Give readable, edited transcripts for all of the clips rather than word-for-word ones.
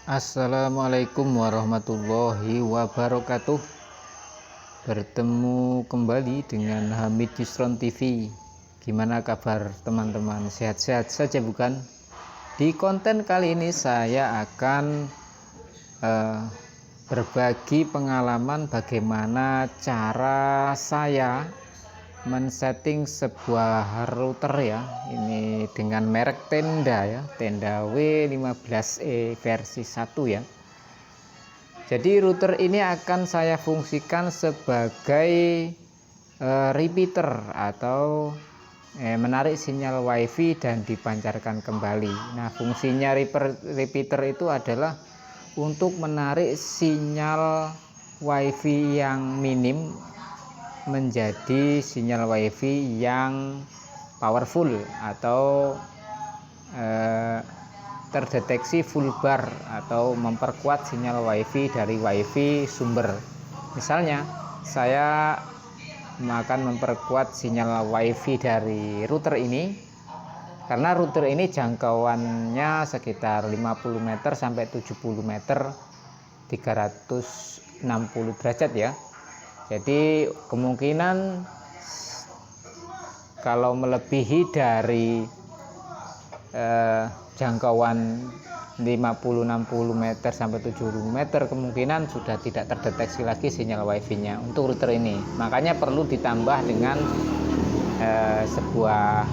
Assalamualaikum warahmatullahi wabarakatuh. Bertemu kembali dengan Hamid Yusron TV. Gimana kabar teman-teman? Sehat-sehat saja bukan? Di konten kali ini saya akan berbagi pengalaman bagaimana cara saya men-setting sebuah router ya. Ini dengan merek Tenda ya, Tenda W15E versi 1 ya. Jadi router ini akan saya fungsikan sebagai repeater atau menarik sinyal WiFi dan dipancarkan kembali. Nah, fungsinya repeater itu adalah untuk menarik sinyal WiFi yang minim menjadi sinyal WiFi yang powerful atau terdeteksi full bar atau memperkuat sinyal WiFi dari WiFi sumber. Misalnya saya akan memperkuat sinyal WiFi dari router ini karena router ini jangkauannya sekitar 50 meter sampai 70 meter 360 derajat ya. Jadi kemungkinan kalau melebihi dari jangkauan 50-60 meter sampai 70 meter kemungkinan sudah tidak terdeteksi lagi sinyal WiFi-nya untuk router ini. Makanya perlu ditambah dengan sebuah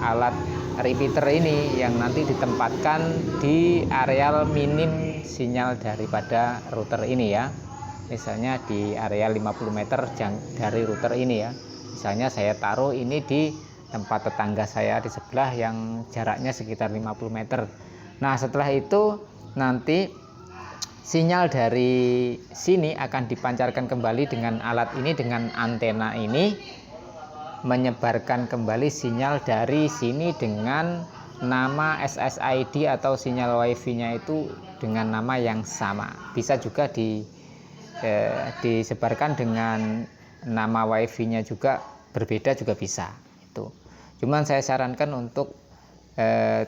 alat repeater ini yang nanti ditempatkan di areal minim sinyal daripada router ini ya. Misalnya di area 50 meter dari router ini ya. Misalnya saya taruh ini di tempat tetangga saya di sebelah yang jaraknya sekitar 50 meter. Nah, setelah itu nanti sinyal dari sini akan dipancarkan kembali dengan alat ini, dengan antena ini menyebarkan kembali sinyal dari sini dengan nama SSID atau sinyal WiFi-nya itu dengan nama yang sama. Bisa juga disebarkan dengan nama WiFi-nya juga berbeda juga bisa. Itu. Cuman saya sarankan untuk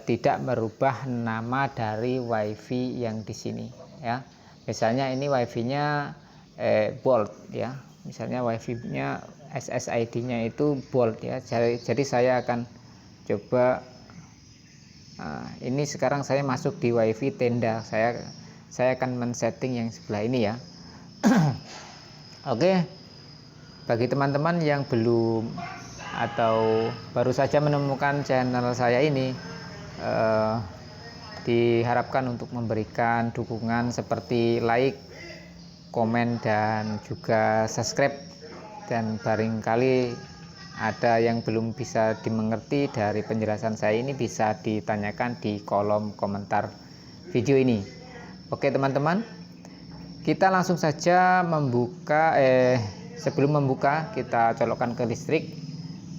tidak merubah nama dari WiFi yang di sini ya. Misalnya ini WiFi-nya Bolt ya. Misalnya WiFi-nya SSID-nya itu Bolt ya. Jadi saya akan coba ini sekarang saya masuk di WiFi Tenda. Saya akan men-setting yang sebelah ini ya. Oke, bagi teman-teman yang belum atau baru saja menemukan channel saya ini, diharapkan untuk memberikan dukungan seperti like, komen, dan juga subscribe. Dan barangkali ada yang belum bisa dimengerti dari penjelasan saya ini bisa ditanyakan di kolom komentar video ini. Oke teman-teman, kita langsung saja membuka sebelum membuka kita colokkan ke listrik.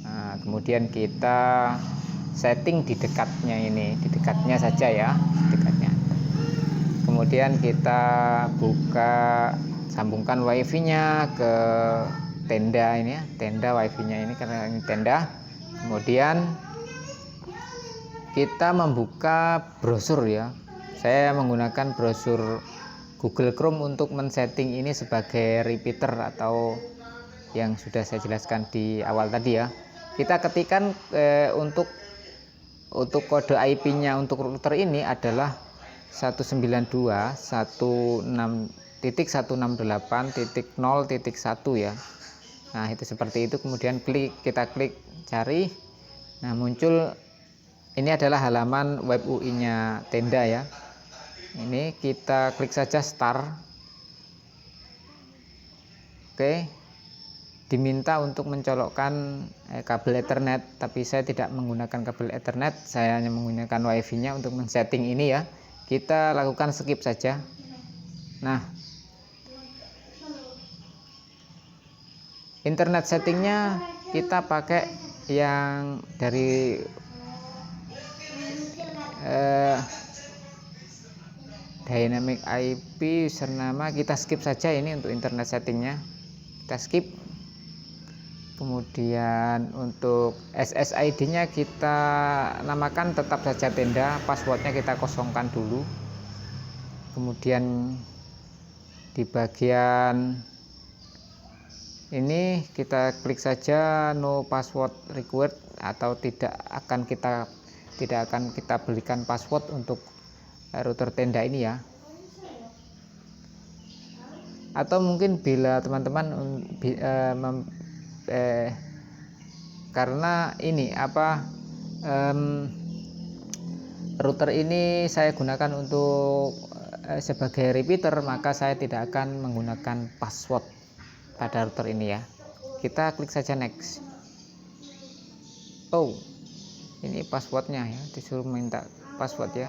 Nah, kemudian kita setting di dekatnya ini, di dekatnya saja ya, dekatnya. Kemudian kita buka, sambungkan WiFi-nya ke tenda ini ya, tenda WiFi-nya ini karena ini tenda. Kemudian kita membuka brosur ya. Saya menggunakan brosur Google Chrome untuk men-setting ini sebagai repeater atau yang sudah saya jelaskan di awal tadi ya. Kita ketikkan untuk kode IP-nya untuk router ini adalah 192.168.0.1 ya. Nah, itu seperti itu. Kemudian kita klik cari. Nah, muncul ini adalah halaman web UI-nya Tenda ya. Ini kita klik saja start. Oke, diminta untuk mencolokkan kabel Ethernet, tapi saya tidak menggunakan kabel Ethernet, saya hanya menggunakan WiFi-nya untuk men-setting ini ya. Kita lakukan skip saja. Nah, internet settingnya kita pakai yang dari Dynamic IP username, kita skip saja ini untuk internet settingnya, kita skip. Kemudian untuk SSID-nya kita namakan tetap saja Tenda, passwordnya kita kosongkan dulu. Kemudian di bagian ini kita klik saja no password required, atau tidak akan kita berikan password untuk router tenda ini ya. Atau mungkin bila teman-teman karena ini router ini saya gunakan untuk sebagai repeater, maka saya tidak akan menggunakan password pada router ini ya. Kita klik saja next. Oh, ini passwordnya ya, disuruh minta password ya.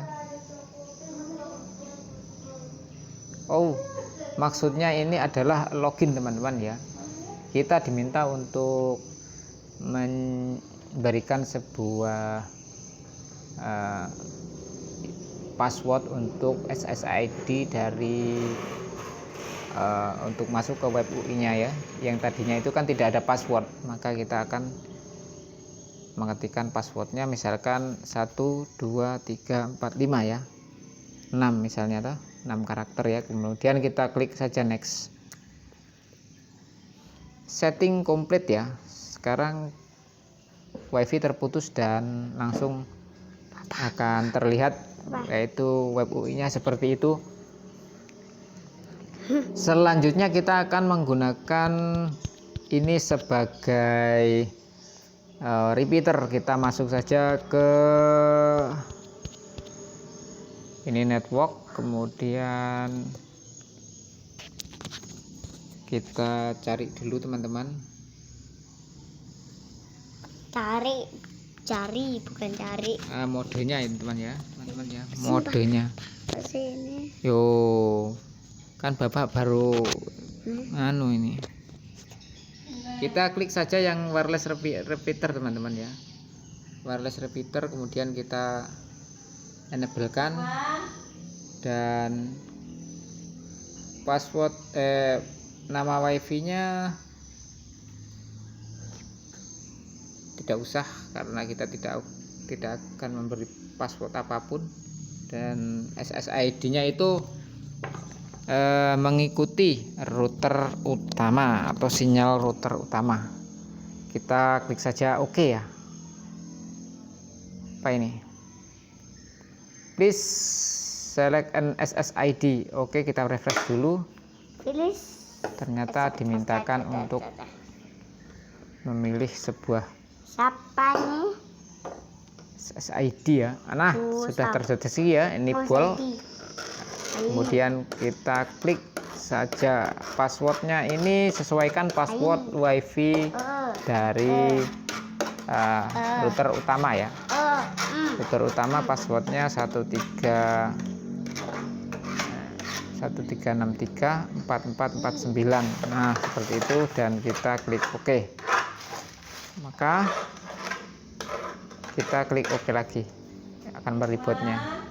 Oh, maksudnya ini adalah login teman-teman ya. Kita diminta untuk memberikan sebuah password untuk SSID dari untuk masuk ke web UI-nya ya. Yang tadinya itu kan tidak ada password, maka kita akan mengetikkan passwordnya, misalkan 1 2 3 4 5 ya, 6 misalnya toh, 6 karakter ya. Kemudian kita klik saja next. Setting komplit ya. Sekarang WiFi terputus dan langsung akan terlihat yaitu web UI-nya seperti itu. Selanjutnya kita akan menggunakan ini sebagai repeater. Kita masuk saja ke ini network, kemudian kita cari dulu teman-teman. Cari bukan cari. Modenya ini teman ya, teman-teman ya, modenya. Sini. Yo, kan bapak baru ini. Kita klik saja yang wireless repeater teman-teman ya, wireless repeater. Kemudian kita enablekan, dan password nama wifi nya tidak usah, karena kita tidak akan memberi password apapun. Dan SSID nya itu mengikuti router utama atau sinyal router utama. Kita klik saja OK ya. Apa ini? Please select an SSID. Oke, kita refresh dulu. Ternyata dimintakan untuk memilih sebuah SSID ya. Nah, sudah terdeteksi ya, ini bol. Kemudian kita klik saja passwordnya. Ini sesuaikan password WiFi dari router utama ya. Router utama passwordnya 13634449. Nah, seperti itu, dan kita klik OK. Maka kita klik OK lagi, akan beribotnya.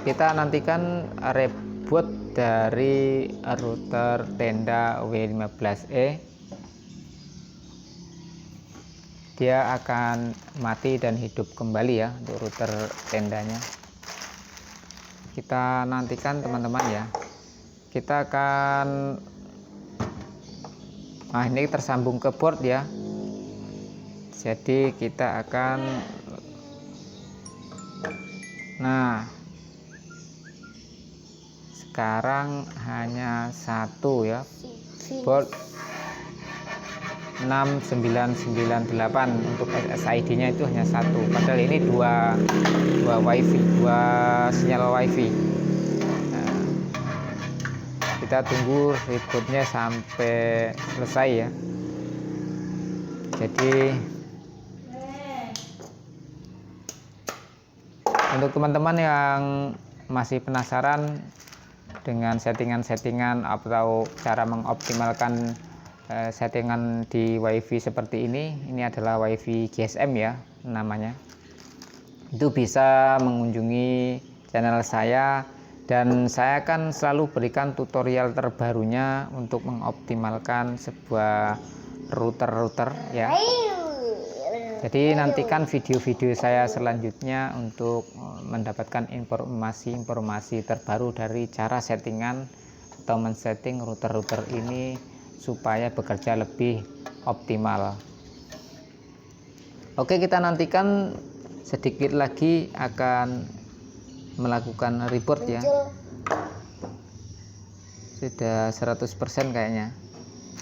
Kita nantikan reboot dari router tenda W15E. Dia akan mati dan hidup kembali ya untuk router tendanya. Kita nantikan teman-teman ya. Kita akan ini tersambung ke board ya. Jadi kita akan sekarang hanya satu ya, board 6998. Untuk SSID nya itu hanya satu, padahal ini dua WiFi, dua sinyal WiFi. Nah, kita tunggu rebootnya sampai selesai ya. Jadi untuk teman-teman yang masih penasaran dengan settingan-settingan atau cara mengoptimalkan settingan di WiFi seperti ini adalah WiFi GSM ya namanya. Itu bisa mengunjungi channel saya, dan saya akan selalu berikan tutorial terbarunya untuk mengoptimalkan sebuah router ya. Jadi nantikan video-video saya selanjutnya untuk mendapatkan informasi-informasi terbaru dari cara settingan atau men-setting router-router ini supaya bekerja lebih optimal. Oke, kita nantikan sedikit lagi akan melakukan reboot ya. Sudah 100% kayaknya.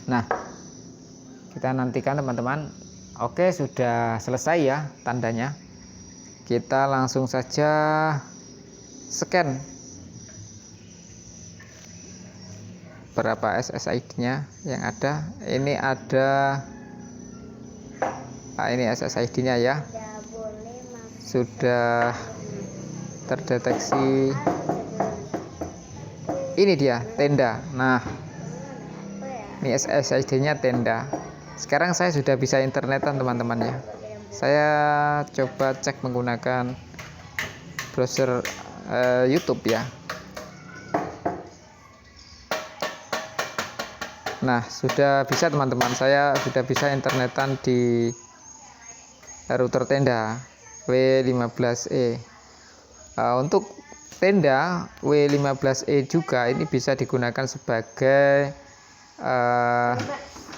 Nah, kita nantikan teman-teman. Oke, sudah selesai ya tandanya. Kita langsung saja scan berapa SSID-nya yang ada. Ini ada, ini SSID-nya ya. Sudah terdeteksi. Ini dia tenda. Nah, ini SSID-nya tenda. Sekarang saya sudah bisa internetan teman-teman ya. Saya coba cek menggunakan browser YouTube ya. Nah, sudah bisa teman-teman. Saya sudah bisa internetan di router tenda W15E. Untuk tenda W15E juga ini bisa digunakan sebagai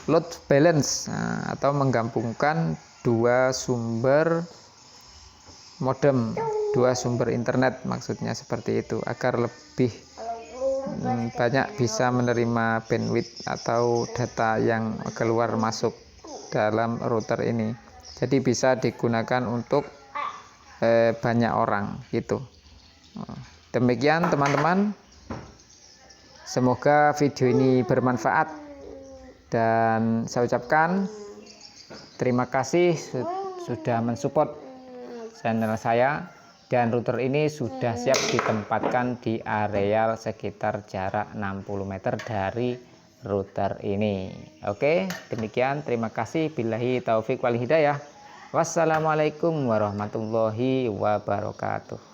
load balance atau menggabungkan dua sumber modem, dua sumber internet, maksudnya seperti itu, agar lebih banyak bisa menerima bandwidth atau data yang keluar masuk dalam router ini. Jadi bisa digunakan untuk banyak orang gitu. Demikian teman-teman, semoga video ini bermanfaat. Dan saya ucapkan terima kasih sudah mensupport channel saya, dan router ini sudah siap ditempatkan di areal sekitar jarak 60 meter dari router ini. Oke, demikian, terima kasih. Billahi taufik wal hidayah. Wassalamualaikum warahmatullahi wabarakatuh.